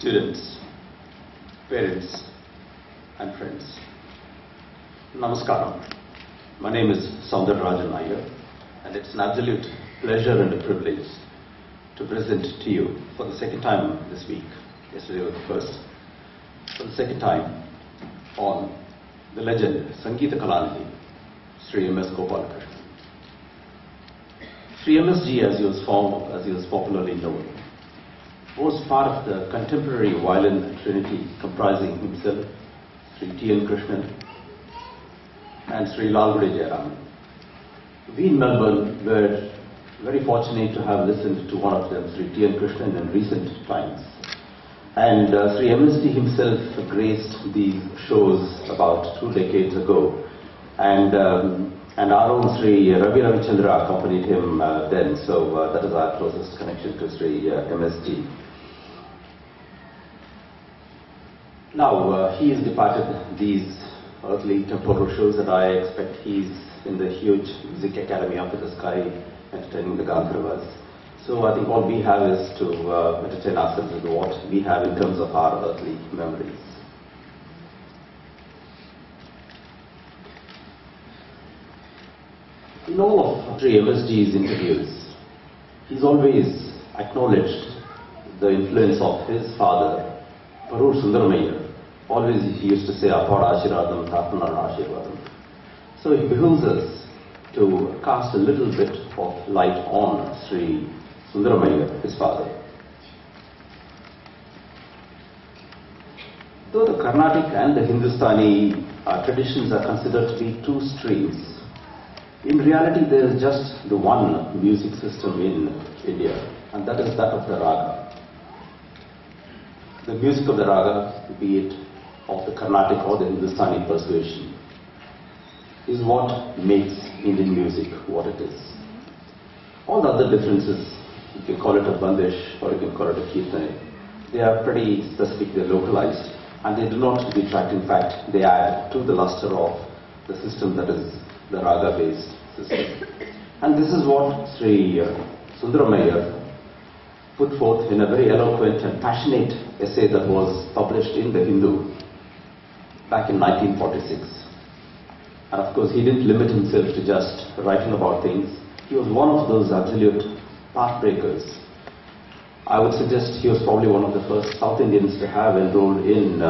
students, parents and friends. Namaskaram. My name is Rajan Iyer, and it's an absolute pleasure and a privilege to present to you for the second time this week. Yesterday was the first. For the second time on the legend Sangeeta Kalanidhi, Sri MS Gopalakrishnan. Sri MSG, as he was popularly known, was part of the contemporary violin trinity comprising himself, Sri Krishnan and Sri Jayaraman. We in Melbourne were very fortunate to have listened to one of them, Sri Krishnan, in recent times. And Sri MSG himself graced these shows about 2 decades ago. And our own Sri Ravi Ravichandra accompanied him then, so that is our closest connection to Sri MSG. Now, he has departed these earthly temporal shows, and I expect he's in the huge music academy up in the sky entertaining the Gandharvas. So I think all we have is to entertain ourselves with what we have in terms of our earthly memories. In all of Sri MSG's interviews, he's always acknowledged the influence of his father, Parur Sundaramaiah. Always he used to say, Appada Ashiradam, Tatmanara Ashirvadam. So it behooves us to cast a little bit of light on Sri Sundaramaiah, his father. Though the Carnatic and the Hindustani traditions are considered to be 2 streams, in reality there is just the one music system in India, and that is that of the Raaga. The music of the Raaga, be it of the Carnatic or the Hindustani persuasion, is what makes Indian music what it is. All the other differences, you can call it a bandish or you can call it a kirtane, they are pretty specific, they're localized, and they do not detract. In fact, they add to the luster of the system that is the Raga-based system. And this is what Sri Sundaramaiah put forth in a very eloquent and passionate essay that was published in the Hindu back in 1946. And of course, he didn't limit himself to just writing about things. He was one of those absolute pathbreakers. I would suggest he was probably one of the first South Indians to have enrolled in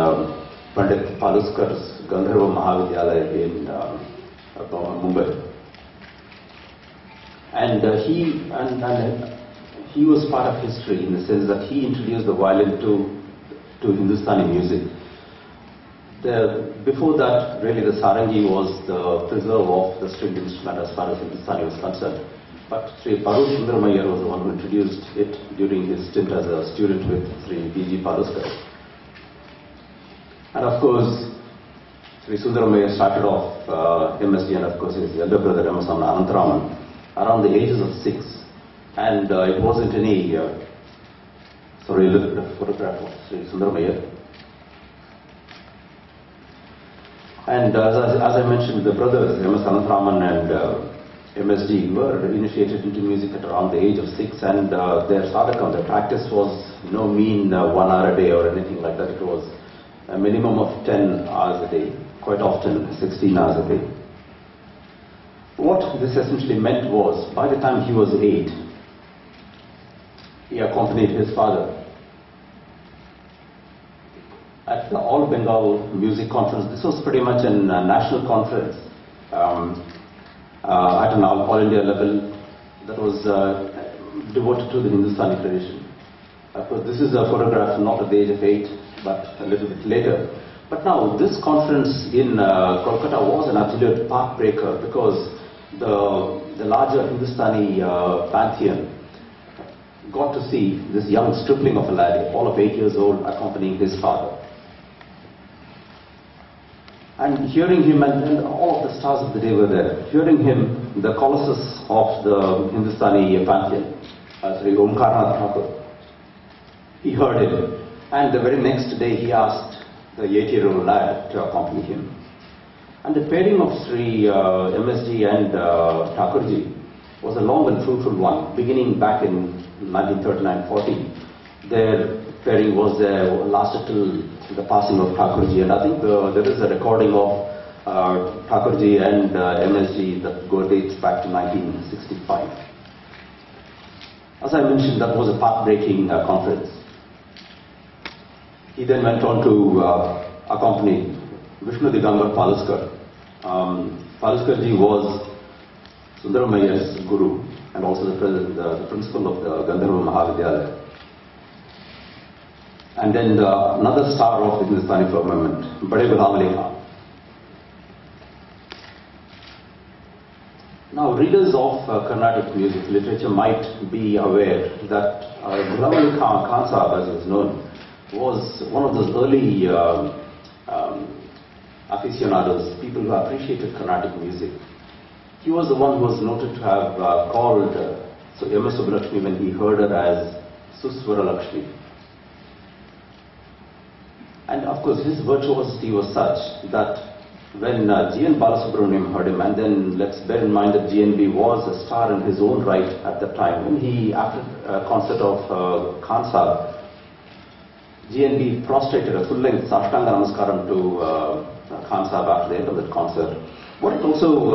Pandit Paluskar's Gandharva Mahavidyalaya in Mumbai. And he was part of history in the sense that he introduced the violin to Hindustani music. Before that, really the sarangi was the preserve of the stringed instrument as far as Hindustani was concerned. But Sri Parur Sundaramaiah was the one who introduced it during his stint as a student with Sri B.G. Paluskar. And of course, Sri Sundaramaiah started off MSG, and of course his elder brother MS Anantaraman around the ages of 6. And it wasn't any, sorry, look at the photograph of Sri Sundaramaiah. And as I mentioned, the brothers, MS Anantaraman and MSG, were initiated into music at around the age of 6, and their sadhakam, their practice was no mean 1 hour a day or anything like that. It was a minimum of 10 hours a day, quite often 16 hours a day. What this essentially meant was, by the time he was 8, he accompanied his father at the All Bengal Music Conference. This was pretty much a national conference at an All India level that was devoted to the Hindustani tradition. Of course, this is a photograph not at the age of 8, but a little bit later. But now, this conference in Kolkata was an absolute pathbreaker because the larger Hindustani pantheon got to see this young stripling of a lad, all of 8 years old, accompanying his father. And hearing him, and all of the stars of the day were there, hearing him, the colossus of the Hindustani pantheon, Sri Omkarnath Thakur, he heard him. And the very next day he asked the 8-year-old lad to accompany him. And the pairing of Sri MSG and Thakurji was a long and fruitful one, beginning back in 1939-40, Their pairing was there, lasted till the passing of Thakurji, and I think there is a recording of Thakurji and MSG that dates back to 1965. As I mentioned, that was a path-breaking conference. He then went on to accompany Vishnu Digambar Palaskar. Palaskarji was Sundaramaya's guru and also the principal of the Gandharva Mahavidyalaya. And then another star of the Hindustani firmament, Bade Ghulam Ali Khan. Now, readers of Carnatic music literature might be aware that Ghulam Ali Khan Sahib, as he was known, was one of those early aficionados, people who appreciated Carnatic music. He was the one who was noted to have called MS Gopalakrishnan when he heard her as Suswara Lakshmi. And of course, his virtuosity was such that when G.N. Balasubramaniam heard him, and then let's bear in mind that GNB was a star in his own right at that time, when he, after a concert of Khan Sahib, GNB prostrated a full-length Sashtanga Namaskaram to Khan Sahib after the end of that concert. What it also,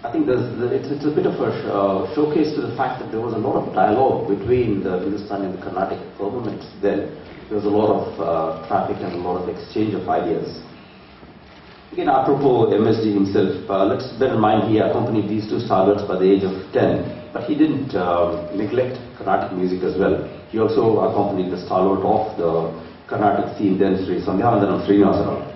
I think it's a bit of a showcase to the fact that there was a lot of dialogue between the Hindustani and the Carnatic firmaments then. There was a lot of traffic and a lot of exchange of ideas. Again, apropos MSG himself, let's bear in mind he accompanied these two stalwarts by the age of 10, but he didn't neglect Carnatic music as well. He also accompanied the stalwart of the Carnatic scene then, Sri Sandhyavandanam Srinivasarao.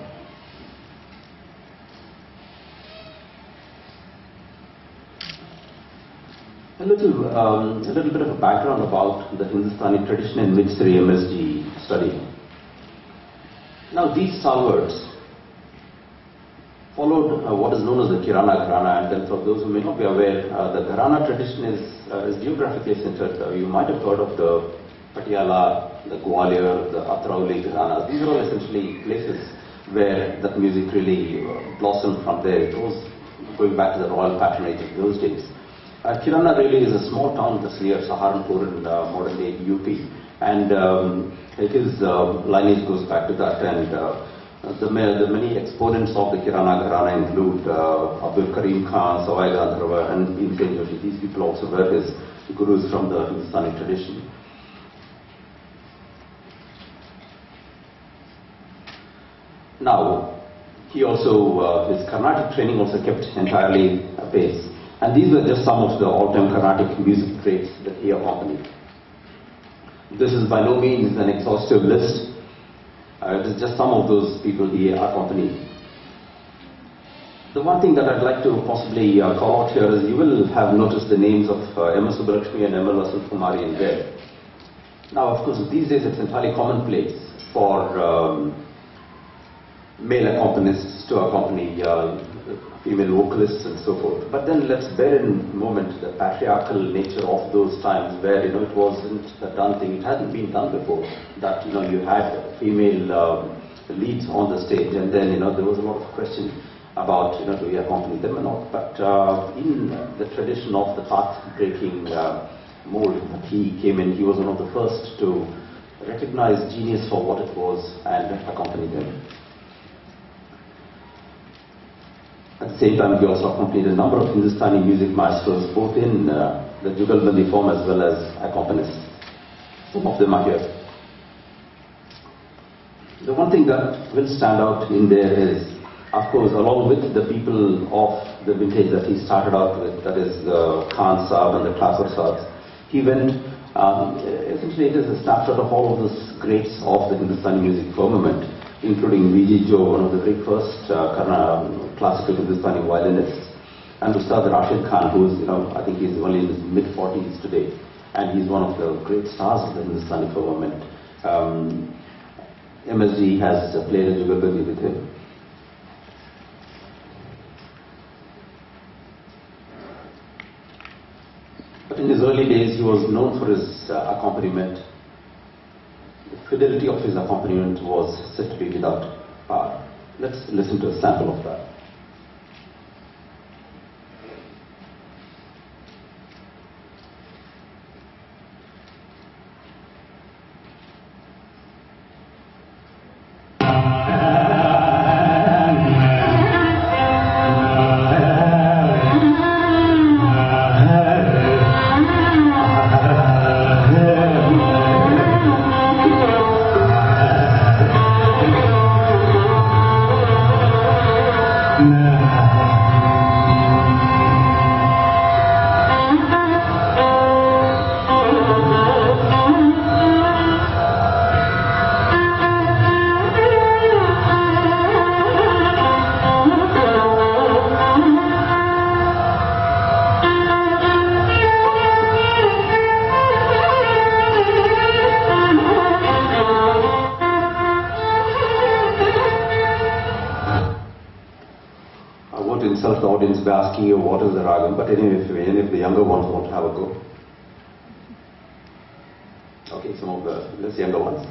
A little bit of a background about the Hindustani tradition in which Sri MSG studied. Now, these stalwarts followed what is known as the Kirana Gharana, and then for those who may not be aware, the Gharana tradition is geographically centered. You might have heard of the Patiala, the Gwalior, the Atrauli Gharanas. These are all essentially places where that music really blossomed from there. It was going back to the royal patronage of those days. Kirana really is a small town that's near Saharanpur in modern-day UP, and his lineage goes back to that. And the many exponents of the Kirana Gharana include Abdul Karim Khan, Sawai Gandharva, and Bhimsen Joshi. These people also were his gurus from the Hindustani tradition. Now, he also his Carnatic training also kept entirely apace. And these were just some of the all-time Carnatic music traits that he accompanied. This is by no means an exhaustive list. It is just some of those people he accompanied. The one thing that I'd like to possibly call out here is you will have noticed the names of MS Subbulakshmi and M.L. Vasant Kumari in there. Now, of course, these days it's entirely commonplace for male accompanists to accompany female vocalists and so forth. But then let's bear in mind the patriarchal nature of those times where, it wasn't a done thing. It hadn't been done before that, you had female leads on the stage, and then, there was a lot of question about, do we accompany them or not. But in the tradition of the path-breaking mold that he came in, he was one of the first to recognize genius for what it was and accompany them. At the same time, he also accompanied a number of Hindustani music maestros, both in the Jugalbandi form as well as accompanists. Some of them are here. The one thing that will stand out in there is, of course, along with the people of the vintage that he started out with, that is the Khan Sahib and the Thakur Sahibs, he went, essentially it is a snapshot of all of those greats of the Hindustani music firmament, including V.G. Joe, one of the very first classical Hindustani violinists, and Ustad Rashid Khan, who is, I think he's only in his mid-40s today, and he's one of the great stars of the Hindustani firmament. MSG has played a jugalbandi with him. But in his early days, he was known for his accompaniment. The fidelity of his accompaniment was said to be without par. Let's listen to a sample of that. be asking you what is the ragam, but anyway, if any of the younger ones want to have a go. Okay, some of the less younger ones.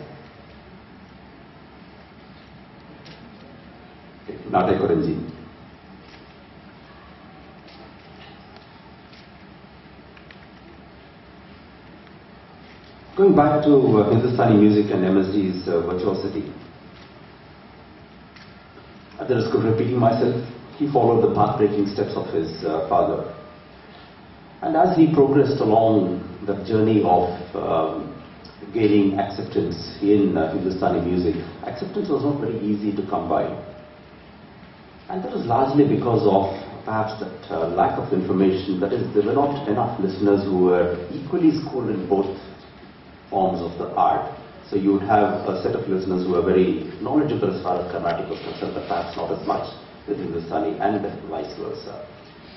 Okay, Carnatic Orange. Going back to Hindustani music and MSG's virtuosity. At the risk of repeating myself, he followed the path-breaking steps of his father. And as he progressed along the journey of gaining acceptance in Hindustani music, acceptance was not very easy to come by. And that was largely because of perhaps that lack of information. That is, there were not enough listeners who were equally schooled in both forms of the art. So you would have a set of listeners who are very knowledgeable as far as Carnatic was concerned, but perhaps not as much with Hindustani, and vice versa.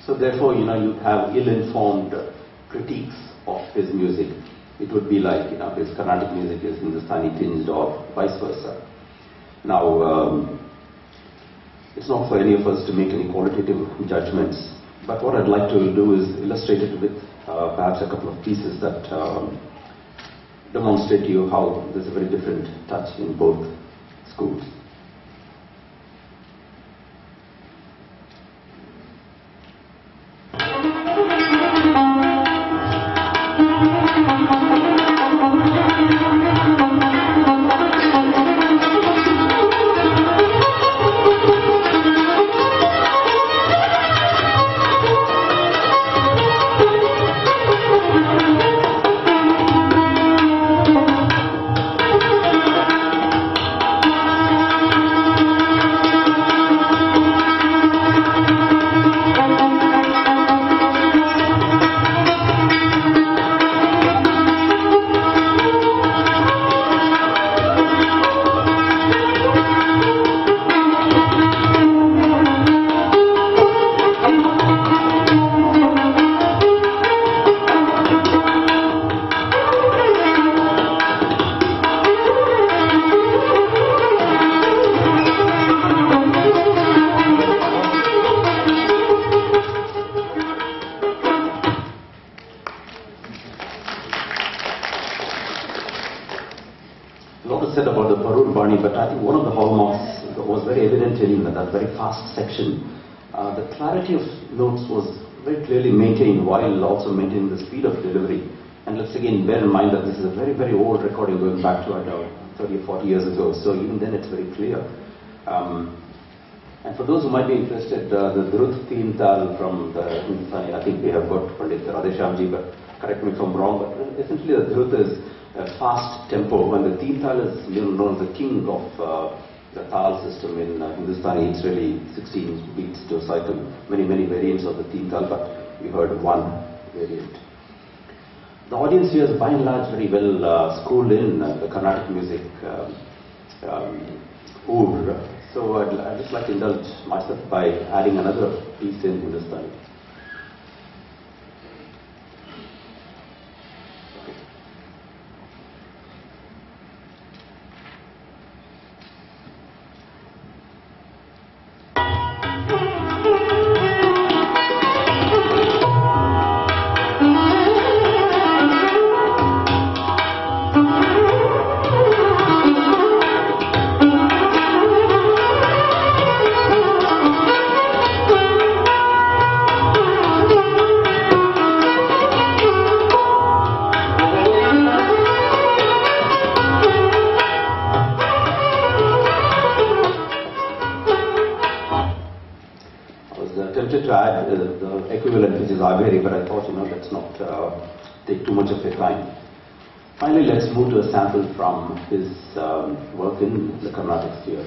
So therefore, you'd have ill-informed critiques of his music. It would be like, his Carnatic music is Hindustani tinged, or vice versa. Now, it's not for any of us to make any qualitative judgments, but what I'd like to do is illustrate it with perhaps a couple of pieces that demonstrate to you how there's a very different touch in both schools. But I think one of the hallmarks that was very evident in that very fast section, the clarity of notes was very clearly maintained while also maintaining the speed of delivery. And let's again bear in mind that this is a very, very old recording going back to 30 or 40 years ago, so even then it's very clear. And for those who might be interested, the Drut Teen Tal from the Hindustani, I think we have got Pandit Radheshamji, but correct me if I'm wrong, but essentially the Drut is a fast tempo, and the Teen Tal is known as the king of the Tal system in Hindustani. It's really 16 beats to a cycle, many, many variants of the Teen Tal, but we heard one variant. The audience here is by and large very well schooled in the Carnatic music oud. So I'd just like to indulge myself by adding another piece in Hindustani. The equivalent, which is Agari, but I thought, let's not take too much of your time. Finally, let's move to a sample from his work in the Carnatic sphere.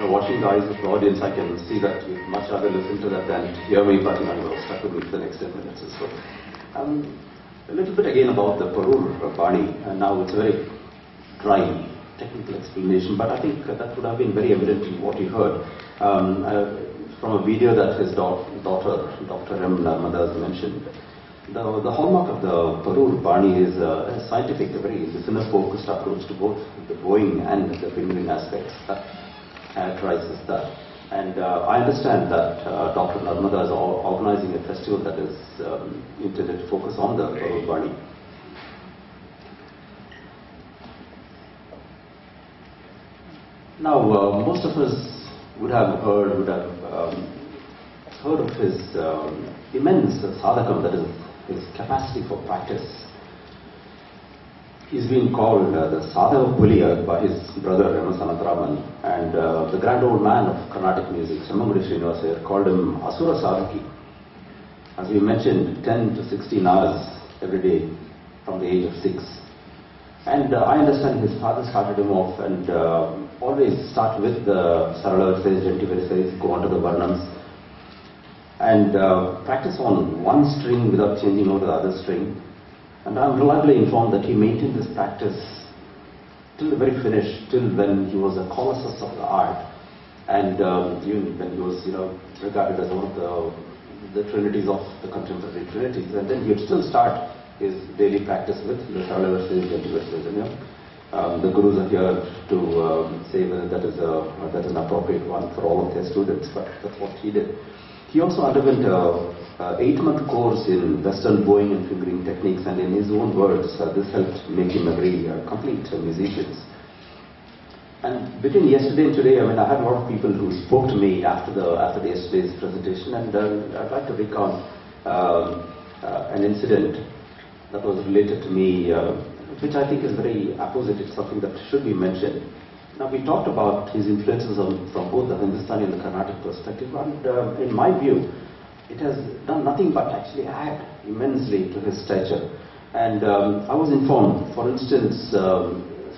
after watching the eyes of the audience, I can see that you'd much rather listen to that than hear me, but you're stuck with me for the next 10 minutes or so. A little bit again about the Parur Bani, and now it's a very dry technical explanation, but I think that would have been very evident in what you heard from a video that his daughter, Dr. M. Narmada, has mentioned. The hallmark of the Parur Bani is a scientific, a very listener-focused approach to both the bowing and the fingering aspects that characterizes that. And I understand that Dr. Narmada is organizing a festival that is intended to focus on the Parur Bani. Now, most of us would have heard of his immense sadhakam, that is his capacity for practice. He's been called the Sadhaka Puliya by his brother MS Anantaraman, and the grand old man of Carnatic music, Sri Srinivasa, called him Asura Sadhaki. As we mentioned, 10 to 16 hours every day from the age of 6. And I understand his father started him off and always start with the Sarala Verses, Janti Verses, go on to the Varnams, and practice on one string without changing over the other string. And I'm reliably informed that he maintained this practice till the very finish, till when he was a colossus of the art, and even when he was, regarded as one of the trinities of the contemporary trinities. And then he would still start his daily practice with the Sarala Verses, Janti Verses. The gurus are here to say whether that is an appropriate one for all of their students, but that's what he did. He also underwent an 8-month course in Western bowing and fingering techniques, and in his own words, this helped make him a very complete musician. And between yesterday and today, I had a lot of people who spoke to me after yesterday's presentation, and I'd like to recount an incident that was related to me, which I think is very apposite. It's something that should be mentioned. Now, we talked about his influences from both the Hindustani and the Carnatic perspective, and in my view, it has done nothing but actually add immensely to his stature. And I was informed, for instance,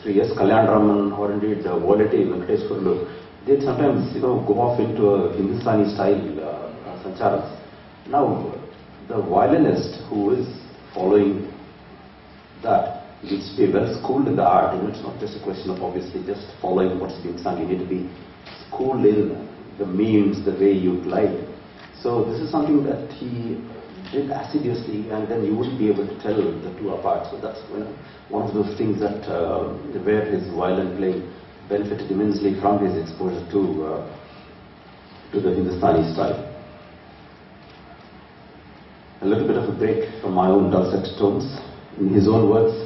Sri S. Kalyanaraman or indeed Volete Venkateshwarlu, they'd sometimes go off into a Hindustani style sancharas. Now, the violinist who is following that needs to be well schooled in the art. It's not just a question of obviously just following what's being sung. You need to be schooled in the memes, the way you glide. So this is something that he did assiduously, and then you wouldn't be able to tell the two apart. So that's one of those things that where his violin playing benefited immensely from his exposure to the Hindustani style. A little bit of a break from my own dulcet tones. In his own words,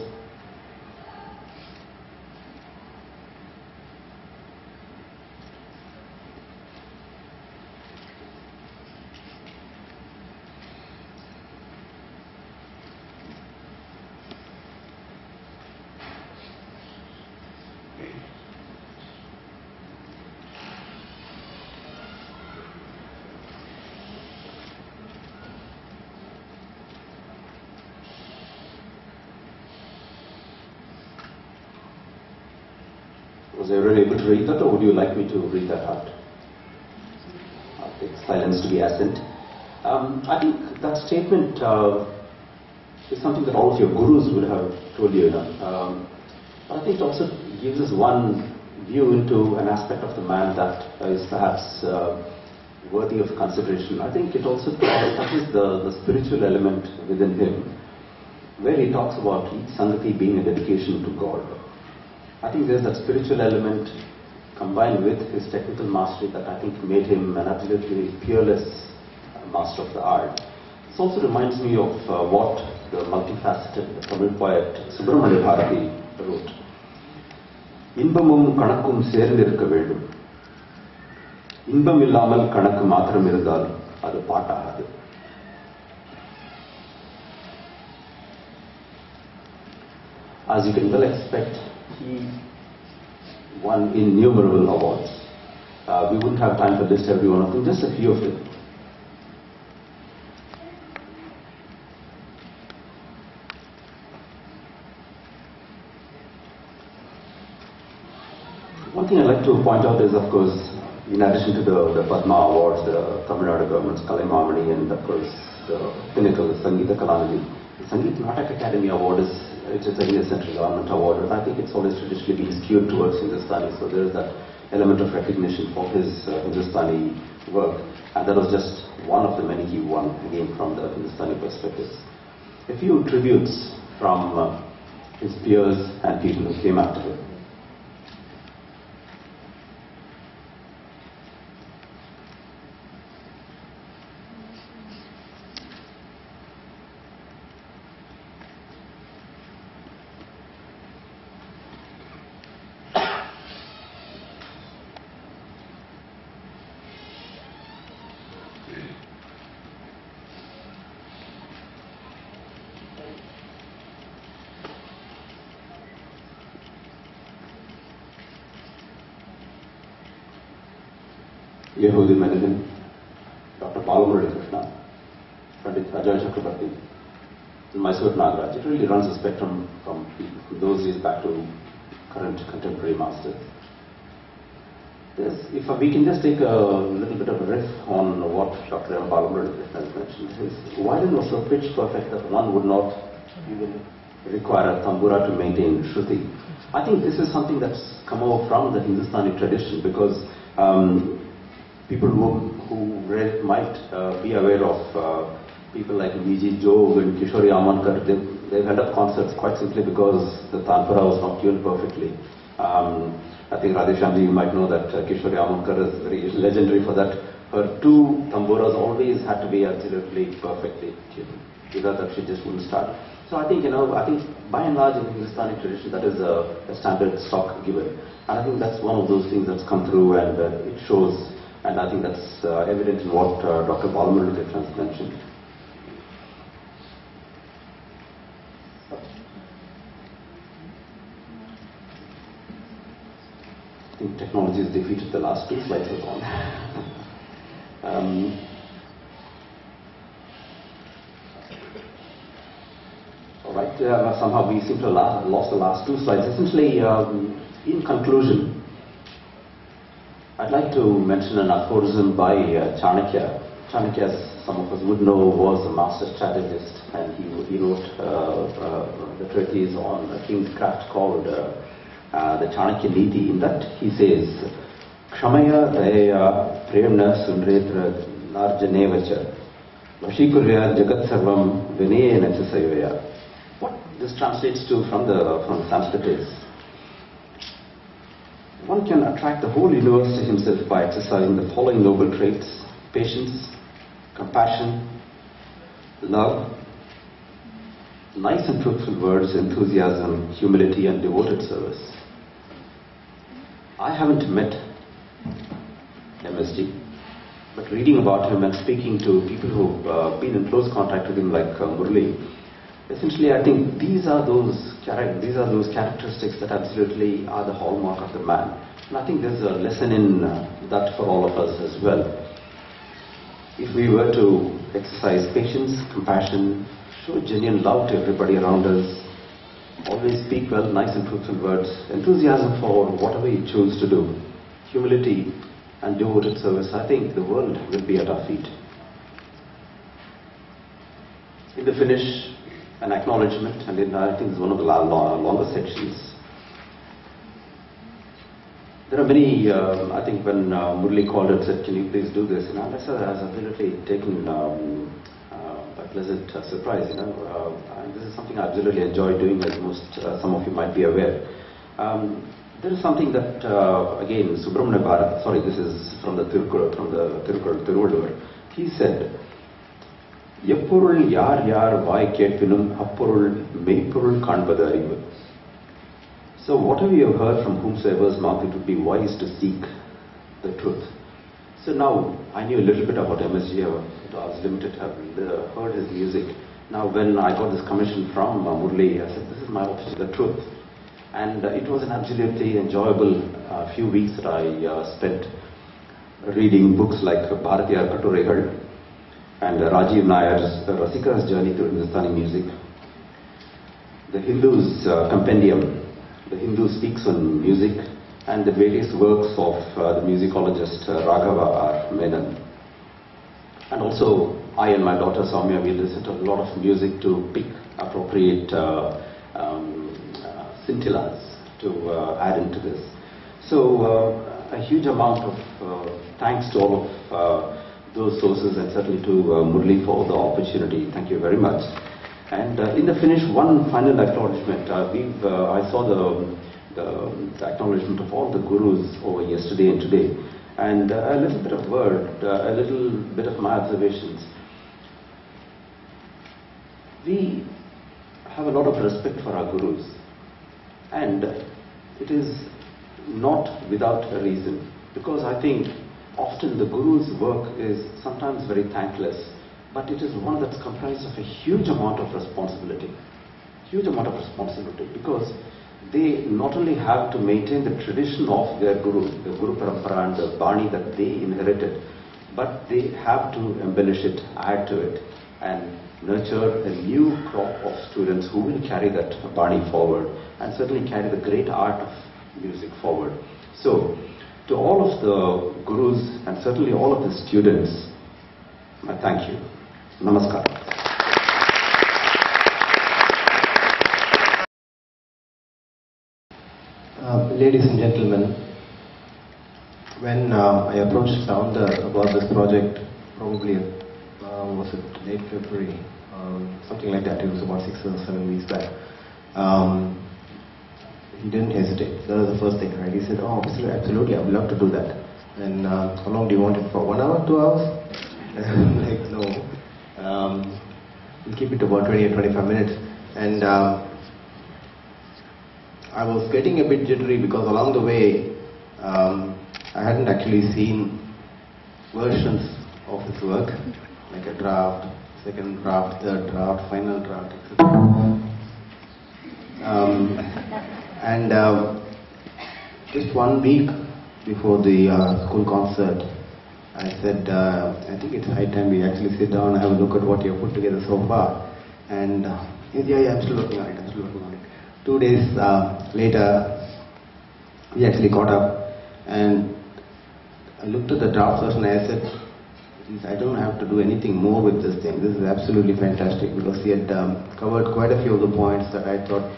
was I really able to read that, or would you like me to read that out? I'll take silence to be assent. I think that statement is something that all of your gurus would have told you. But I think it also gives us one view into an aspect of the man that is perhaps worthy of consideration. I think it also touches the spiritual element within him, where he talks about each Sangati being a dedication to God. I think there's that spiritual element combined with his technical mastery that I think made him an absolutely peerless master of the art. This also reminds me of what the multifaceted Tamil poet Subramanya Bharati wrote. Inbamum kanakkum சேர்ந்திருக்க வேண்டும். இன்பம் இல்லாமல் கணக்கு மாத்திரம் இருந்தால் அது பாட்டாகாது. As you can well expect, he won innumerable awards. We wouldn't have time to list every one of them, just a few of them. One thing I'd like to point out is, of course, in addition to the Padma Awards, the Tamil Nadu government's Kalaimamani, and of course the pinnacle, the Sangeeta Kalanidhi. The Sangeet Natak Academy Award is a central government award, and I think it's always traditionally been skewed towards Hindustani, so there is that element of recognition for his Hindustani work, and that was just one of the many he won, again from the Hindustani perspectives. A few tributes from his peers and people who came after him. Yehudi Menadin, Dr. Krishnan, Pandit Ajay Chakrabarti, and Mysore Nagaraj. It really runs the spectrum from those days back to current contemporary masters. If we can just take a little bit of a riff on what Dr. Krishnan has mentioned. His violin was so pitch perfect that one would not even require a tambura to maintain Shruti. I think this is something that's come over from the Hindustani tradition, because people who read might be aware of people like V.G. Jog and Kishori Amankar. They've held up concerts quite simply because the tanpura was not tuned perfectly. I think Radheshamji, you might know that Kishori Amankar is very legendary for that. Her two tamburas always had to be absolutely perfectly tuned. Without that, she just wouldn't start. So I think, by and large in the Hindustani tradition, that is a standard stock given. And I think that's one of those things that's come through, and it shows. And I think that's evident in what Dr. Krishnan mentioned. I think technology has defeated the last two slides are gone. All right, somehow we seem to have lost the last two slides. Essentially, in conclusion, I'd like to mention an aphorism by Chanakya. Chanakya, as some of us would know, was a master strategist, and he wrote the treatise on a king's craft called the Chanakya Niti. In that he says, Kshamaya Daya Premna Sundretra Narjanevacha Vashikurya Jagat Sarvam Vinayena Chasayaya. What this translates to from the Sanskrit is, one can attract the whole universe to himself by exercising the following noble traits: patience, compassion, love, nice and truthful words, enthusiasm, humility, and devoted service. I haven't met MSG, but reading about him and speaking to people who've been in close contact with him, like Murli, essentially I think these are those characteristics that absolutely are the hallmark of the man. And I think there's a lesson in that for all of us as well. If we were to exercise patience, compassion, show genuine love to everybody around us, always speak well, nice and truthful words, enthusiasm for whatever you choose to do, humility and devoted service, I think the world will be at our feet. In the finish, an acknowledgement, and I think it's one of the longer sections. There are many, I think when Murli called and said, can you please do this, that's absolutely taken by pleasant surprise, and this is something I absolutely enjoy doing, as some of you might be aware. There is something that, again, Subramanya Bharat, sorry, this is from the Tiruvallur, he said, Yappurul yar vai ketvinum appurul meipurul kanbadu arivu. So whatever you have heard from whomsoever's mouth, it would be wise to seek the truth. So now, I knew a little bit about MSG, I was limited to have heard his music. Now when I got this commission from Murli, I said, this is my office, the truth. And it was an absolutely enjoyable few weeks that I spent reading books like Bharatiya Katuregal and Rajiv Nayar's Rasika's Journey through Hindustani Music, the Hindu's Compendium, The Hindu Speaks on Music, and the various works of the musicologist Raaga are Menon. And also, I and my daughter Soumya, we listen to a lot of music to pick appropriate scintillas to add into this. So, a huge amount of thanks to all of those sources, and certainly to Murli for the opportunity. Thank you very much. And in the finish, one final acknowledgement. I saw the acknowledgement of all the gurus over yesterday and today, and a little bit of a little bit of my observations. We have a lot of respect for our gurus, and it is not without a reason, because I think often the guru's work is sometimes very thankless, but it is one that's comprised of a huge amount of responsibility. Because they not only have to maintain the tradition of their guru, the guru parampara and the bani that they inherited, but they have to embellish it, add to it, and nurture a new crop of students who will carry that bani forward and certainly carry the great art of music forward. So, to all of the gurus and certainly all of the students, I thank you. Namaskar. Ladies and gentlemen, when I approached Sounder about this project, probably was it late February, something like that, it was about 6 or 7 weeks back. He didn't hesitate. That was the first thing, right? He said, "Oh, absolutely, I would love to do that." And how long do you want it for? 1 hour, 2 hours? I'm like, no. We'll keep it to about 20 or 25 minutes. And I was getting a bit jittery because along the way, I hadn't actually seen versions of his work, like a draft, second draft, third draft, final draft, etc. And just 1 week before the school concert, I said, I think it's high time we actually sit down and have a look at what you've put together so far. And yeah, I'm still working on it. 2 days later, we actually caught up, and I looked at the draft version and I said, I don't have to do anything more with this thing. This is absolutely fantastic, because he had covered quite a few of the points that I thought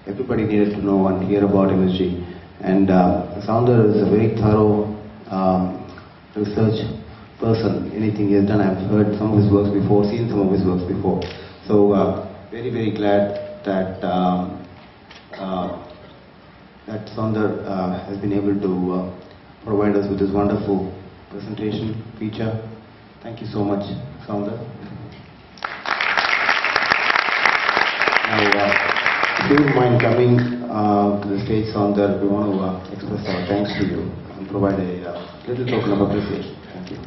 everybody needed to know and hear about MSG. And Sounder is a very thorough research person. Anything he has done, I've heard some of his works before, seen some of his works before. So very, very glad that that Sounder has been able to provide us with this wonderful presentation feature. Thank you so much, Sounder. Now, if you wouldn't mind coming to the stage, Sounder, we want to express our thanks to you and provide a little token of appreciation. Thank you.